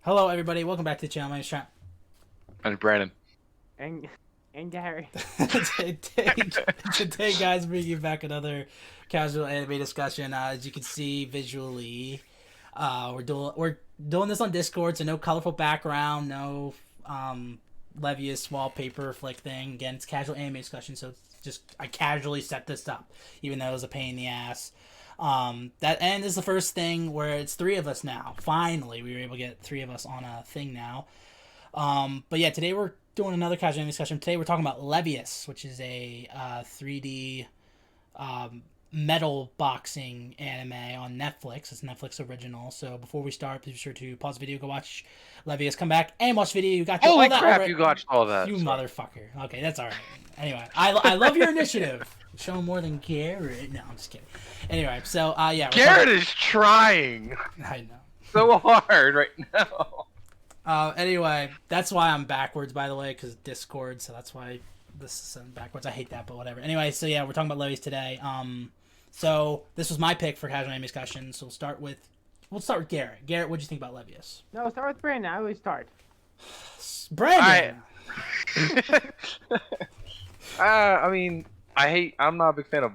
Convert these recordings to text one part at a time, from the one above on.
Hello, everybody. Welcome back to the channel. My name's Trent. And Brandon. And Gary. Today, guys, bringing you back another casual anime discussion. As you can see visually, we're doing this on Discord, so no colorful background, no Levius wallpaper flick thing. Again, it's casual anime discussion, so it's just I casually set this up, even though it was a pain in the ass. That end is the first thing where it's three of us now. Finally, we were able to get three of us on a thing now. But yeah, today we're doing another casual anime discussion. Today we're talking about Levius, which is a 3D metal boxing anime on Netflix. It's a Netflix original. So before we start, please be sure to pause the video, go watch Levius, come back and watch the video. You got Holy all that crap! already. You watched all that. You Sorry. motherfucker. Okay, that's all right. Anyway, I love your initiative. Show more than Garrett. No, I'm just kidding. Anyway, so yeah. Garrett is trying I know. so hard right now. Anyway, that's why I'm backwards, by the way, because Discord, so that's why this is backwards. I hate that, but whatever. Anyway, so yeah, we're talking about Levi's today. So this was my pick for casual anime discussion. So we'll start with Garrett. Garrett, what'd you think about Levius? No, start with Brandon. I always start. Brandon. I mean, I'm not a big fan of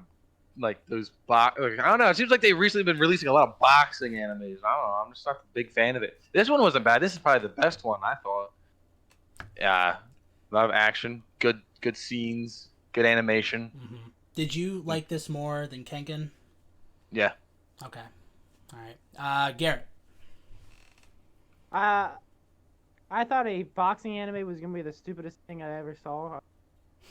like those I don't know. It seems like they've recently been releasing a lot of boxing animes. I don't know. I'm just not a big fan of it. This one wasn't bad. This is probably the best one I thought. Yeah, a lot of action, good scenes, good animation. Mm-hmm. Did you like this more than Kenken? Yeah. Okay. All right. Garrett. I thought a boxing anime was gonna be the stupidest thing I ever saw.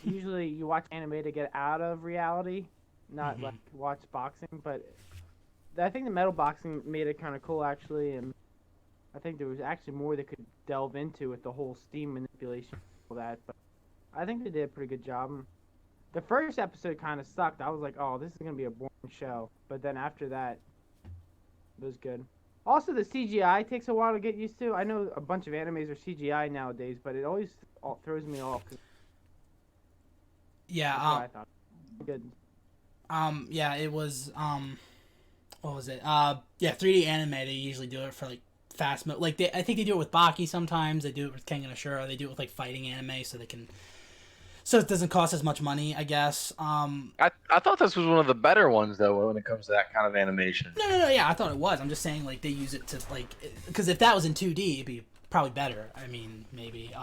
Usually, you watch anime to get out of reality, not like watch boxing. But I think the metal boxing made it kind of cool actually, and I think there was actually more they could delve into with the whole steam manipulation and all that. But I think they did a pretty good job. The first episode kind of sucked. I was like, oh, this is gonna be a boring show. But then after that, it was good. Also, the CGI takes a while to get used to. I know a bunch of animes are CGI nowadays, but it always throws me off. Yeah. I thought. Good. Yeah, it was. What was it? Yeah, 3D anime. They usually do it for like fast mo. Like I think they do it with Baki sometimes. They do it with Kengan Ashura. They do it with like fighting anime, so they can. So it doesn't cost as much money, I guess. I thought this was one of the better ones though when it comes to that kind of animation. No. Yeah, I thought it was. I'm just saying like they use it to like because if that was in 2D, it'd be probably better. I mean, maybe.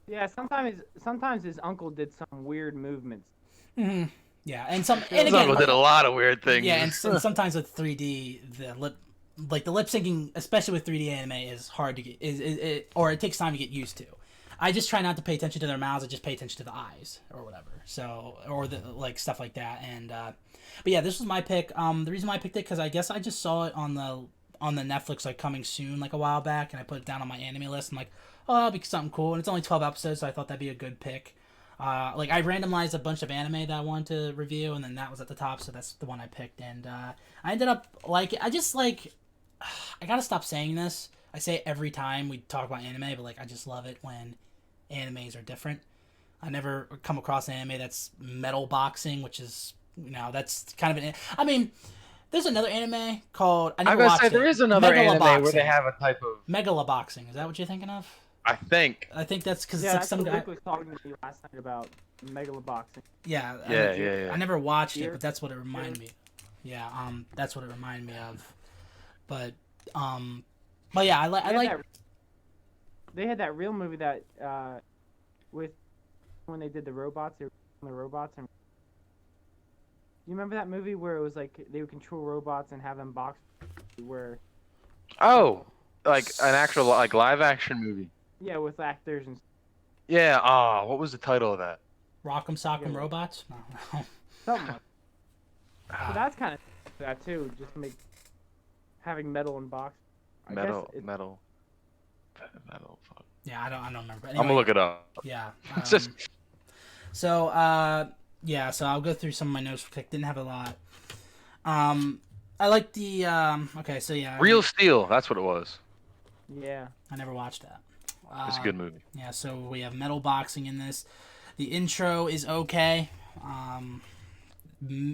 Yeah, sometimes his uncle did some weird movements. Mm-hmm. Yeah, and some and His again, uncle did a lot of weird things. Yeah, and sometimes with 3D, the lip syncing, especially with 3D anime, is hard to get. Or it takes time to get used to. I just try not to pay attention to their mouths. I just pay attention to the eyes or whatever. So or the like stuff like that. And but yeah, this was my pick. The reason why I picked it because I guess I just saw it on the Netflix like coming soon like a while back, and I put it down on my anime list. I'm like, oh, that'll be something cool. And it's only 12 episodes, so I thought that'd be a good pick. Like I randomized a bunch of anime that I wanted to review, and then that was at the top, so that's the one I picked. And I ended up like I just like I gotta stop saying this. I say it every time we talk about anime, but like I just love it when animes are different. I never come across an anime that's metal boxing, which is that's kind of an. I mean, there's another anime called I never watched it. There is another anime where they have a type of Megaloboxing. Is that what you're thinking of? I think that's because Yeah, it's like some guy was talking to me last night about Megaloboxing. Yeah. Yeah. I never watched it, but that's what it reminded me. Yeah, that's what it reminded me of. But yeah, I like. They had that real movie that with when they did the robots, they were the robots, and you remember that movie where it was like they would control robots and have them box where. Oh, like an actual like live action movie. Yeah, with actors and. Yeah. What was the title of that? Rock'em Sock'em Robots? No. Something like that. So that's kind of that too, just to make having metal and box. Metal. Fuck. Yeah, I don't remember. Anyway, I'm gonna look it up. Yeah. It's just. So yeah, so I'll go through some of my notes because I didn't have a lot. I like the okay, so yeah. Real Steel. That's what it was. Yeah. I never watched that. It's a good movie. Yeah, so we have metal boxing in this. The intro is okay.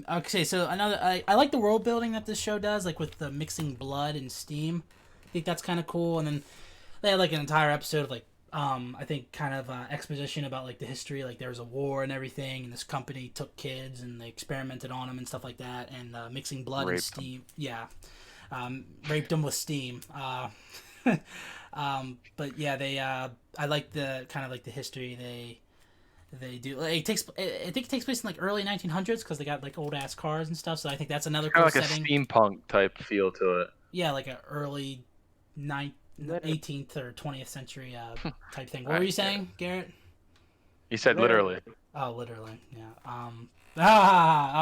Okay, so I like the world building that this show does, like with the mixing blood and steam. I think that's kind of cool. And then they had like an entire episode of like I think kind of exposition about like the history, like there was a war and everything, and this company took kids and they experimented on them and stuff like that, and mixing blood and steam. Yeah, raped them with steam. But yeah, they I like the kind of like the history they do. Like, I think it takes place in like early 1900s because they got like old ass cars and stuff. So I think that's another cool Kind of like setting. a steampunk type feel to it. Yeah, like an early 18th or 20th century type thing. What were Right, you saying, Garrett? He said literally. Oh, literally. Yeah.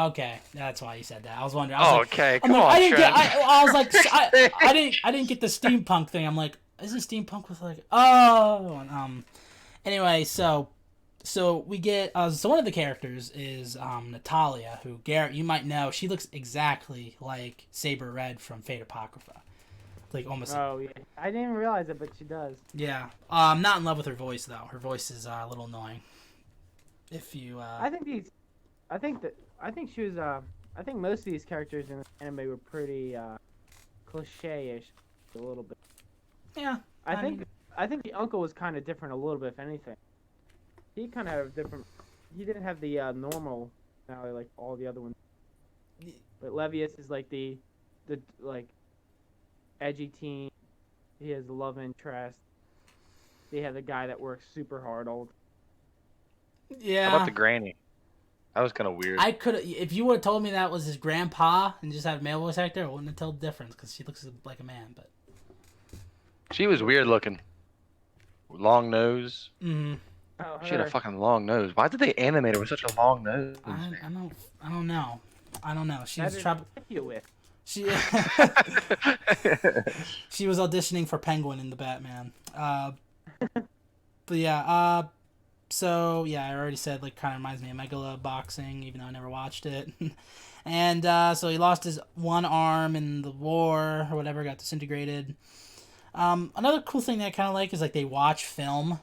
Okay. That's why you said that. I was wondering. I was like, Okay, I'm come like, on, I didn't Trent. get. I was like, I didn't get the steampunk thing. I'm like, isn't steampunk with like, oh, and, anyway, so we get so one of the characters is Natalia, who Garrett you might know. She looks exactly like Saber Red from Fate Apocrypha. Like almost. Oh yeah, I didn't even realize it, but she does. Yeah. I'm not in love with her voice though. Her voice is a little annoying. If you. I think she was. I think most of these characters in the anime were pretty cliche-ish, a little bit. Yeah. I think the uncle was kind of different a little bit, if anything. He kind of had a different. He didn't have the normal personality like all the other ones. But Levius is like the like edgy teen. He has a love interest. They have the guy that works super hard all. Yeah. How about the granny? That was kind of weird. I could if you would have told me that was his grandpa and just had a male voice actor, I wouldn't have told the difference because she looks like a man. But She was weird looking. Long nose. mm-hmm. Oh, She had a fucking long nose. Why did they animate her with such a long nose? I don't know. She That was is trouble. ridiculous. She she was auditioning for Penguin in the Batman. But yeah. So yeah, I already said like kind of reminds me of Megaloboxing, even though I never watched it. And so he lost his one arm in the war or whatever, got disintegrated. Another cool thing that I kind of like is like they watch film,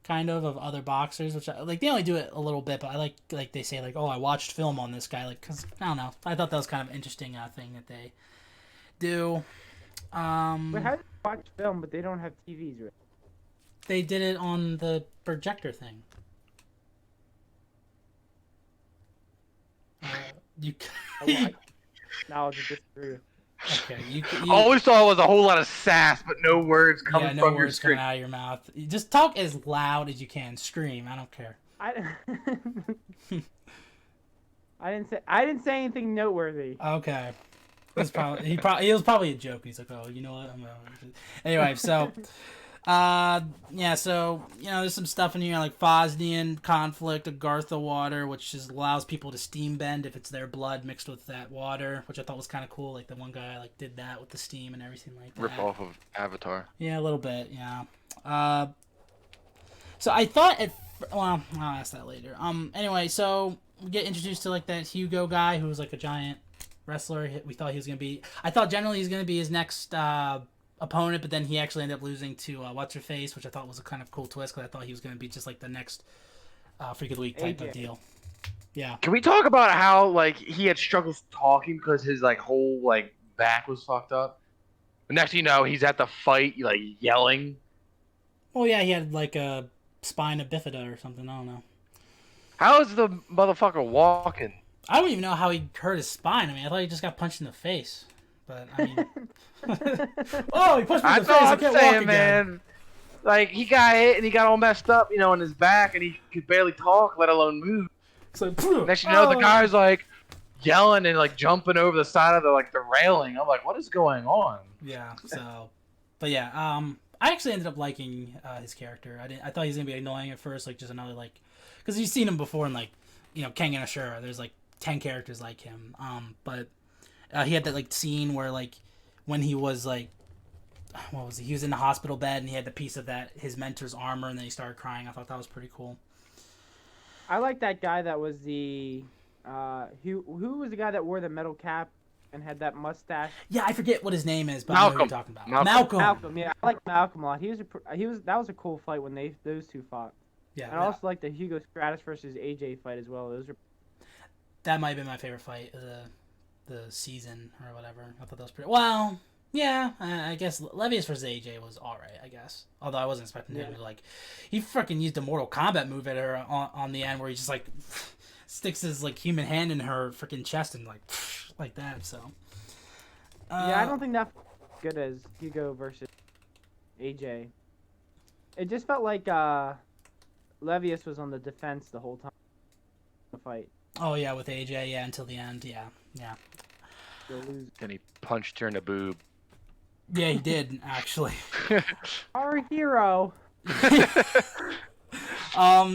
kind of other boxers, which I like. They only do it a little bit, but I like they say like, oh, I watched film on this guy, like because I don't know. I thought that was kind of an interesting thing that they do. But how do you watch film, but they don't have TVs, right? They did it on the projector thing. You. Now I'll just disagree. Okay, you All we saw was a whole lot of sass, but no words coming no from your words coming screen. out of your mouth. You just talk as loud as you can. Scream. I don't care. I didn't say anything noteworthy. Okay. He was probably a joke. He's like, oh, you know what? Anyway, so. Yeah, so, there's some stuff in here like Fosnian conflict, Agartha water, which just allows people to steam bend if it's their blood mixed with that water, which I thought was kind of cool. Like, the one guy, like, did that with the steam and everything like that. Rip off of Avatar. Yeah, a little bit, yeah. So I thought well, I'll ask that later. Anyway, so we get introduced to, like, that Hugo guy who was, like, a giant wrestler. We thought he was going to be... I thought generally he was going to be his next, opponent, but then he actually ended up losing to what's-her-face, which I thought was a kind of cool twist because I thought he was going to be just like the next Freak of the Week type AJ. of deal. Yeah. Can we talk about how like he had struggles talking because his like whole like back was fucked up? The next thing you know, he's at the fight, like yelling. Well, yeah, he had like a spina bifida or something. I don't know. How is the motherfucker walking? I don't even know how he hurt his spine. I mean, I thought he just got punched in the face. But I mean, oh, he punched me in the face. I can't walk again. Man. Like he got hit and he got all messed up, in his back, and he could barely talk, let alone move. It's like, Next you know, the guy's like yelling and like jumping over the side of the railing. I'm like, what is going on? Yeah. So, but yeah, I actually ended up liking his character. I thought he was gonna be annoying at first, like just another like, because you've seen him before in like, Kengan Ashura. There's like 10 characters like him. But he had that like scene where like when he was like, what was he? He was in the hospital bed and he had the piece of that his mentor's armor and then he started crying. I thought that was pretty cool. I like that guy that was the who was the guy that wore the metal cap and had that mustache. Yeah, I forget what his name is, but I know who you're talking about. Malcolm. Yeah, I like Malcolm a lot. That was a cool fight when those two fought. Yeah. And I also like the Hugo Stratus versus AJ fight as well. That might have been my favorite fight of the season or whatever. I thought that was pretty. Well, Yeah, I guess Levius versus AJ was alright, I guess. Although I wasn't expecting him to, like... He freaking used a Mortal Kombat move at her on the end where he just, like, sticks his, like, human hand in her freaking chest and, like that, so... Yeah, I don't think that's good as Hugo versus AJ. It just felt like Levius was on the defense the whole time the fight. Oh, yeah, with AJ, yeah, until the end, yeah. And he punched her in the boob. Yeah, he did, actually. Our hero.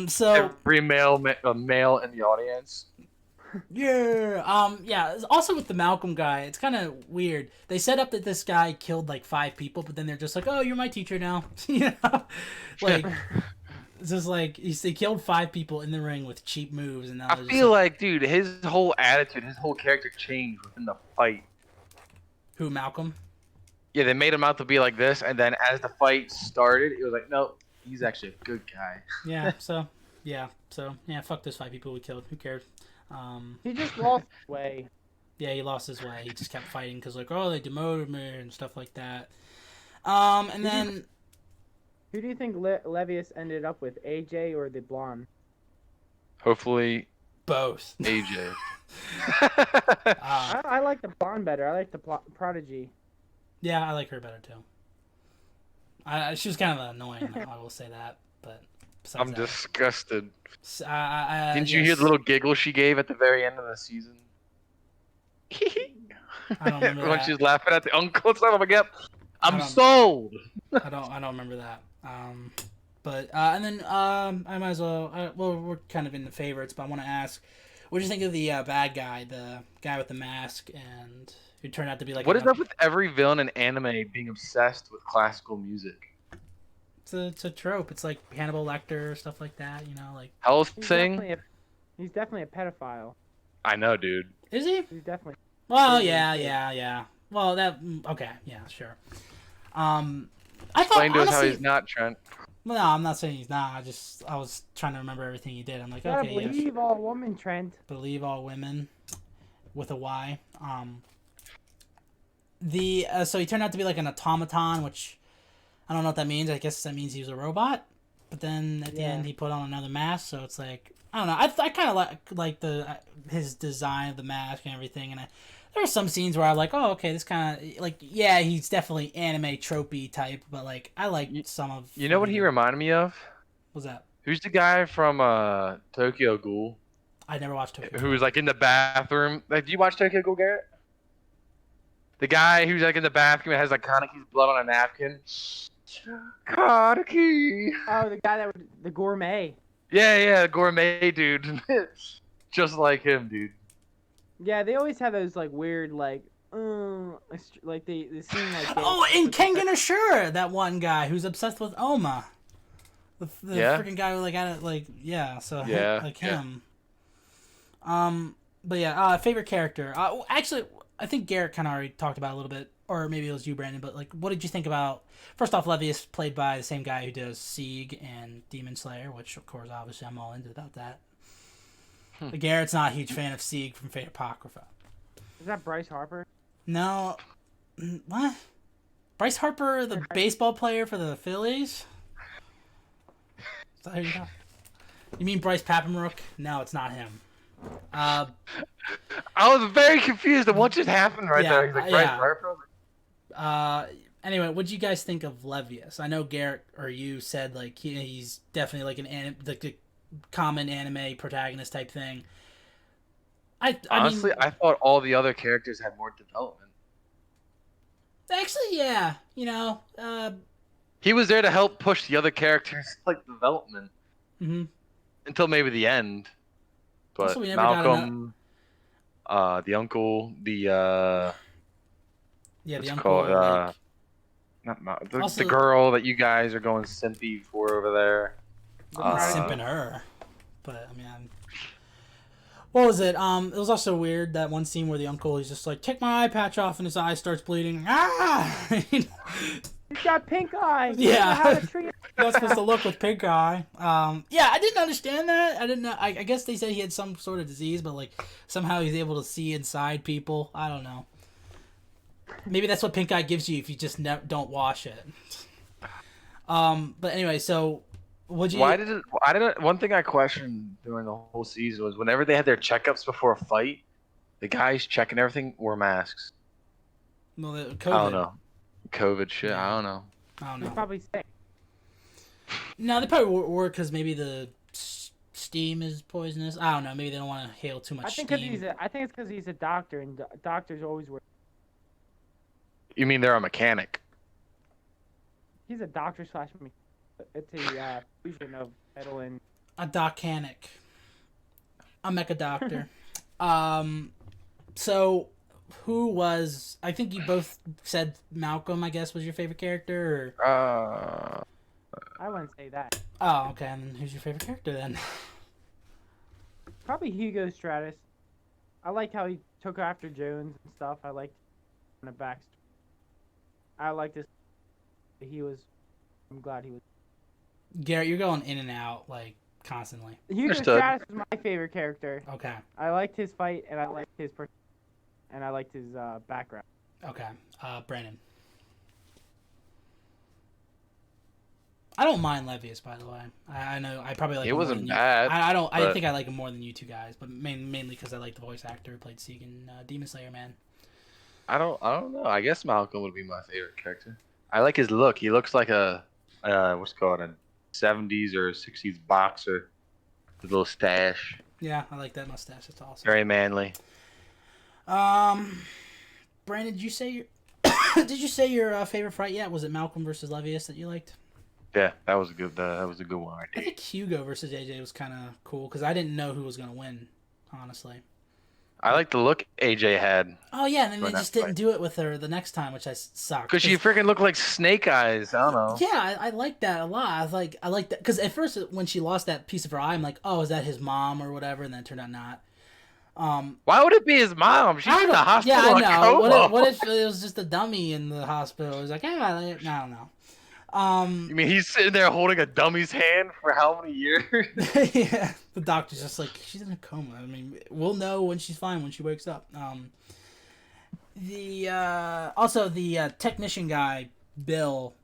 So... Every male in the audience. Yeah, also with the Malcolm guy, it's kind of weird. They set up that this guy killed, like, 5 people, but then they're just like, oh, you're my teacher now. You know? Like... It's just like they killed 5 people in the ring with cheap moves, and now I feel like, dude, his whole attitude, his whole character changed within the fight. Who, Malcolm? Yeah, they made him out to be like this, and then as the fight started, it was like, no, he's actually a good guy. Yeah. So fuck those 5 people we killed. Who cares? He just lost his way. Yeah, he lost his way. He just kept fighting because like, oh, they demoted me and stuff like that. And then. Who do you think Levius ended up with, AJ or the blonde? Hopefully, both. AJ. I like the blonde better. I like the Prodigy. Yeah, I like her better too. She was kind of annoying, I will say that. But I'm disgusted. Didn't you hear the little giggle she gave at the very end of the season? I don't remember when that. she's laughing at the uncle and stuff. I'm like, yep, I'm sold. I don't remember that. And then I might as well. Well, we're kind of in the favorites, but I want to ask, what do you think of the bad guy, the guy with the mask, and who turned out to be like? What is up with every villain in anime being obsessed with classical music? It's a trope. It's like Hannibal Lecter, stuff like that. You know, like. Hellsing. He's definitely a pedophile. I know, dude. Is he? He's definitely. Well, yeah. Well, okay, yeah, sure. Explain to us how he's not, Trent. Well, no, I'm not saying he's not. I was trying to remember everything he did. I'm like, okay, yeah. Believe all women, Trent. Believe all women, with a Y. So he turned out to be like an automaton, which I don't know what that means. I guess that means he was a robot. But then at the end, he put on another mask. So it's like, I don't know. I kind of like his design of the mask and everything, and there were some scenes where I'm like, oh, okay, this kind of, like, yeah, he's definitely anime tropey type, but, like, I like some of... You know what he reminded me of? What's that? Who's the guy from Tokyo Ghoul? I never watched Tokyo Ghoul. Who was, like, in the bathroom. Like, do you watch Tokyo Ghoul, Garrett? The guy who's, like, in the bathroom and has, like, Kaneki's blood on a napkin. Kaneki! Oh, the guy that was the gourmet. Yeah, gourmet dude. Just like him, dude. Yeah, they always have those like weird like they seem like. Oh, and Kengan Ashura, that one guy who's obsessed with Oma. The freaking guy who like had it like him. But yeah, favorite character. Actually, I think Garrett kind of already talked about it a little bit, or maybe it was you, Brandon. But like, what did you think about? First off, Levius played by the same guy who does Sieg and Demon Slayer, which of course, obviously, I'm all into about that. Garrett's not a huge fan of Sieg from Fate Apocrypha. Is that Bryce Harper? No. What? Bryce Harper, the baseball player for the Phillies? Is that who you got? You mean Bryce Papenbrook? No, it's not him. I was very confused at what just happened right there. He's like, Bryce Harper? Anyway, what do you guys think of Levius? I know Garrett or you said like he's definitely like a common anime protagonist type thing. Honestly, I thought all the other characters had more development. Actually, yeah. You know, he was there to help push the other characters like development until maybe the end. But also, we never Malcolm, the uncle, the the uncle, the girl that you guys are going simpy for over there. Simping her, but I mean, what was it? It was also weird that one scene where the uncle is just like, take my eye patch off, and his eye starts bleeding. He's got pink eye. Yeah, not supposed to look with pink eye. Yeah, I didn't understand that. I didn't know. I guess they said he had some sort of disease, but like somehow he's able to see inside people. I don't know. Maybe that's what pink eye gives you if you just don't wash it. But anyway, so would you? Why did it? I didn't. One thing I questioned during the whole season was whenever they had their checkups before a fight, the guys checking everything wore masks. Well, the COVID. I don't know. COVID shit. Yeah. I don't know. I don't They're know. probably sick. No, they probably were because maybe the steam is poisonous. I don't know. Maybe they don't want to hail too much I think steam. I think it's because he's a doctor, and doctors always wear. You mean they're a mechanic? He's a doctor slash. It's a fusion of metal and. A docanic. A mecha doctor. So who was? I think you both said Malcolm. I guess was your favorite character. Or... I wouldn't say that. Oh, okay. And who's your favorite character then? Probably Hugo Stratus. I like how he took after Jones and stuff. I liked the backstory. I liked this. I'm glad he was. Garrett, you're going in and out like constantly. Hugo Understood. Stratus was my favorite character. Okay. I liked his fight, and I liked his and I liked his background. Okay. Brandon. I don't mind Levius, by the way. I know I probably like. It him more wasn't than you. bad, I don't. I but- think I like him more than you two guys, but mainly because I like the voice actor who played Seek in Demon Slayer, man. I don't know. I guess Malcolm would be my favorite character. I like his look. He looks like a what's it called, a 70s or 60s boxer with a little stash. Yeah, I like that mustache. It's awesome. Very manly. Brandon, did you say your did you say your favorite fight yet? Was it Malcolm versus Levius that you liked? Yeah, that was a good. That was a good one. I think Hugo versus AJ was kind of cool because I didn't know who was gonna win, honestly. I like the look AJ had Oh yeah, and then But they just that's didn't do it with her the next time, which I sucked. because she freaking looked like Snake Eyes. I don't know. Yeah, I like that a lot. I like that because at first when she lost that piece of her eye, I'm like, oh, is that his mom or whatever? And then it turned out not. Why would it be his mom? She's in the hospital. Yeah, I in know. a coma. What if it was just a dummy in the hospital? It was like, I don't know. You mean he's sitting there holding a dummy's hand for how many years? Yeah, the doctor's just like, she's in a coma. I mean, we'll know when she's fine when she wakes up. Also the technician guy, Bill,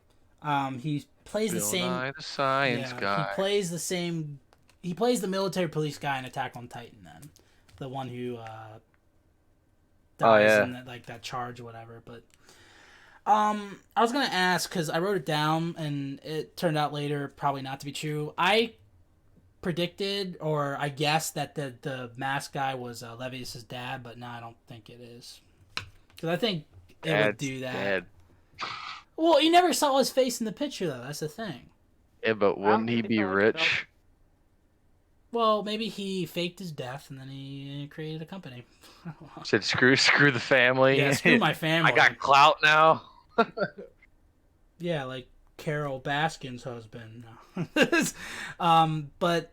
he plays the same. Nye, the science guy. He plays the same. He plays the military police guy in Attack on Titan. Then, the one who dies in that charge or whatever. But I was gonna ask because I wrote it down and it turned out later probably not to be true. I predicted or I guessed that the mask guy was Levius's dad, but no, I don't think it is. Because I think it would do that. Dead. Well, you never saw his face in the picture though. That's the thing. Yeah, but wouldn't he be rich? Well, maybe he faked his death and then he created a company. Said screw the family. Yeah, screw my family. I got clout now. Yeah, like Carol Baskin's husband. But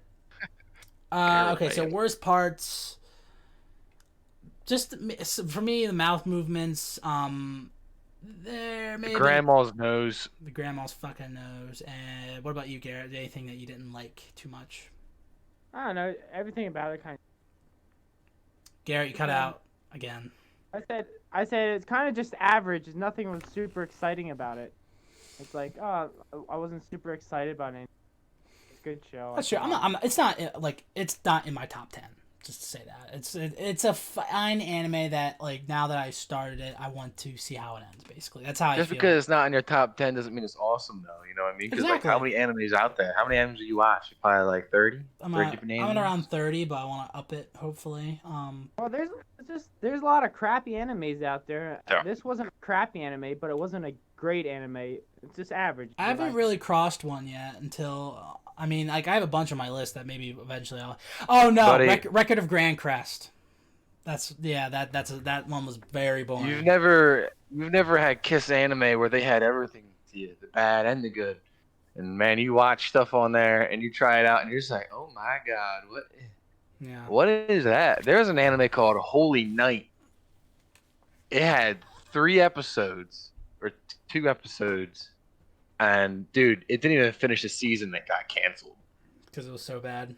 okay, so worst parts. Just for me, the mouth movements. There maybe Grandma's nose. the grandma's fucking nose. And what about you, Garrett? Anything that you didn't like too much? I don't know. Everything about it kind of. Garrett, you cut out again. I said it's kind of just average. Nothing was super exciting about it. It's like, oh, I wasn't super excited about it. It's a good show. That's true. It's not like it's not in my top 10. Just to say that it's a fine anime that like now that I started it, I want to see how it ends. Basically, that's how I feel. Just because it's not in your top 10 doesn't mean it's awesome, though. You know what I mean? Because Exactly. like, how many animes out there? How many animes do you watch? Probably like 30. I'm 30 at, different I'm at animes? around 30, but I want to up it hopefully. Well, there's a lot of crappy animes out there. Yeah. This wasn't a crappy anime, but it wasn't a great anime. It's just average. I haven't really crossed one yet until. I mean, like I have a bunch on my list that maybe eventually I'll. Oh no, Buddy. Record of Grand Crest. That one was very boring. You've never had Kiss anime where they had everything to you, the bad and the good. And man, you watch stuff on there and you try it out and you're just like, oh my god, Yeah. what is that? There's an anime called Holy Night. It had 3 episodes or 2 episodes, and dude, it didn't even finish the season. That got canceled. Because it was so bad.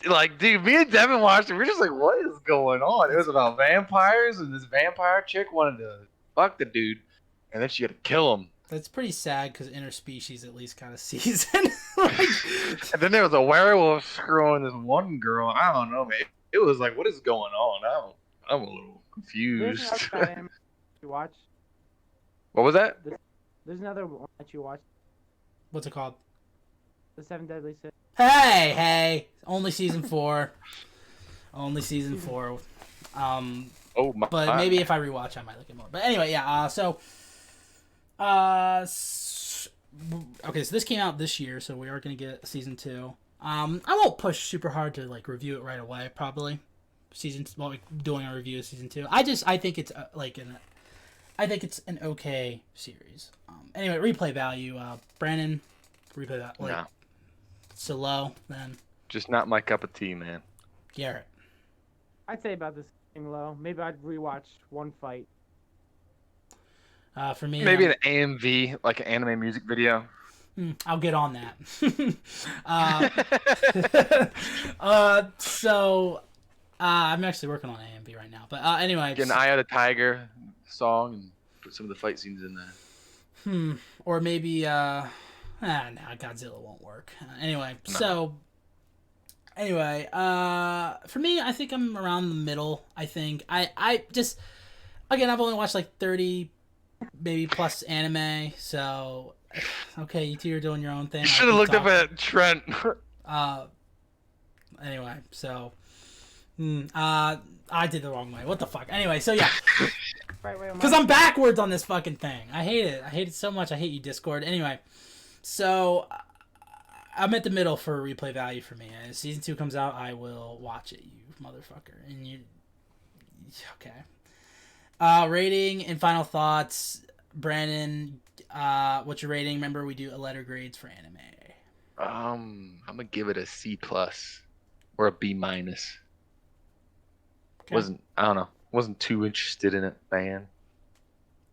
Like, dude, me and Devin watched it. We're just like, what is going on? It was about vampires, and this vampire chick wanted to fuck the dude, and then she got to kill him. That's pretty sad because interspecies at least kind of season. Like, And then there was a werewolf screwing this one girl. I don't know, man. It was like, what is going on? I'm a little There's confused. another anime you watch. What was that? There's another one that you watch. what's it called? The Seven Deadly Sins. Hey, only season 4. Only season 4. Oh my! But maybe if I rewatch, I might like it more. But anyway, yeah. Okay, so this came out this year, so we are gonna get season 2. I won't push super hard to like review it right away. Probably while we're doing a review of season 2. I think it's I think it's an okay series. Anyway, replay value. Brandon, replay that like No. so low. Then Just not my cup of tea, man. Garrett. I'd say about this thing low. Maybe I'd rewatch one fight. For me, Maybe an AMV, like an anime music video. I'll get on that. I'm actually working on AMV right now. But anyway. Get an Eye of the Tiger song and put some of the fight scenes in there. Or maybe, Godzilla won't work. Anyway, No. for me, I think I'm around the middle. I think I just, again, I've only watched like 30, maybe plus anime. So, okay, you two are doing your own thing. You should have looked up at Trent. Anyway, so, I did the wrong way. What the fuck? Anyway, so yeah. Because I'm backwards on this fucking thing. I hate it. I hate it so much. I hate you, Discord. Anyway, so I'm at the middle for replay value for me. As season 2 comes out, I will watch it, you motherfucker. And you... Okay. Rating and final thoughts. Brandon, what's your rating? Remember, we do a letter grades for anime. I'm gonna give it a C+ or a B-. Okay. Wasn't too interested in it, man.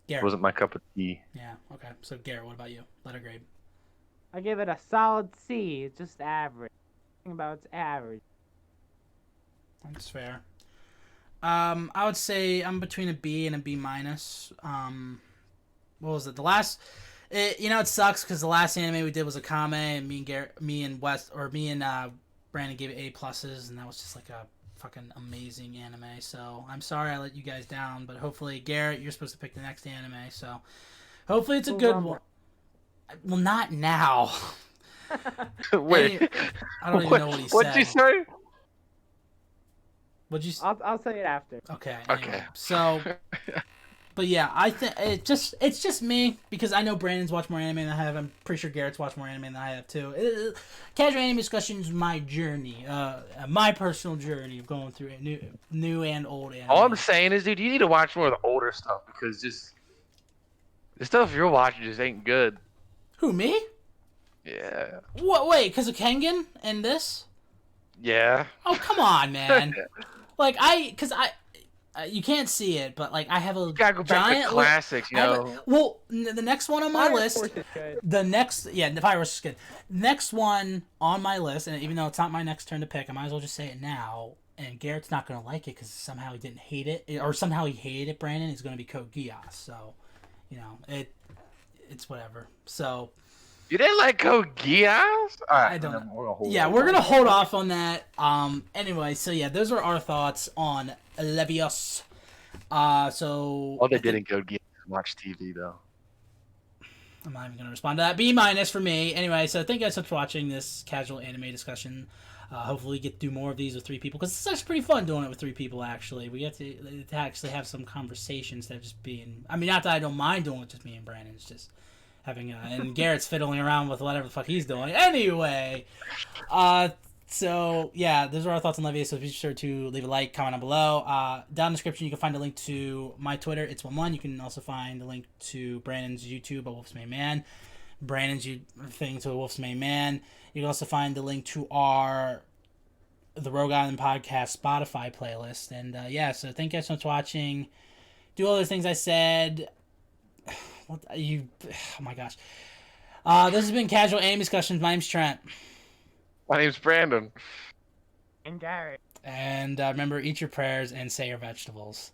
Garrett. Wasn't my cup of tea. Yeah, okay. So, Garrett, what about you? Letter grade. I give it a solid C. It's just average. Think about it's average. That's fair. I would say I'm between a B and a B-. What was it? It sucks because the last anime we did was a Kame, and me and Brandon gave it A+, and that was just like a fucking amazing anime. So I'm sorry I let you guys down, but hopefully, Garrett, you're supposed to pick the next anime, so hopefully it's a good one. Well, not now. Wait. I don't even know what he said. What'd you say? What'd you? I'll say it after. Okay. Okay. Anyway, so, but yeah, I think it's just me because I know Brandon's watched more anime than I have. I'm pretty sure Garrett's watched more anime than I have too. Casual Anime Discussion is my journey, my personal journey of going through new and old anime. All I'm saying is, dude, you need to watch more of the older stuff because just the stuff you're watching just ain't good. Who, me? Yeah. What? Wait, because of Kengan and this? Yeah. Oh, come on, man. You can't see it, but like I have a You gotta go back giant to classics, you know. the next one on my Fire list. Force is good. The Virus is good. Next one on my list, and even though it's not my next turn to pick, I might as well just say it now. And Garrett's not gonna like it because somehow he didn't hate it, or somehow he hated it. Brandon is gonna be Code Geass, so it's whatever. So. You didn't like Code Geass? I don't know. We're gonna hold off on that. Anyway, so yeah, those are our thoughts on Levius. All they did in Code Geass was watch TV, though. I'm not even gonna respond to that. B- for me. Anyway, so thank you guys so much for watching this casual anime discussion. Hopefully, we get to do more of these with 3 people because it's actually pretty fun doing it with 3 people. Actually, we get to actually have some conversations that just being. I mean, not that I don't mind doing it with just me and Brandon. It's just having and Garrett's fiddling around with whatever the fuck he's doing. Anyway, so yeah, those are our thoughts on Levius. So be sure to leave a like, comment down below. Down in the description, you can find a link to my Twitter. It's OneOne. You can also find a link to Brandon's YouTube, A Wolf's Main Man. Brandon's thing to A Wolf's Main Man. You can also find the link to the Rogue Island Podcast Spotify playlist. And so thank you guys so much for watching. Do all those things I said. Oh my gosh. This has been Casual Anime Discussions. My name's Trent. My name's Brandon. And Garrett. And remember, eat your prayers and say your vegetables.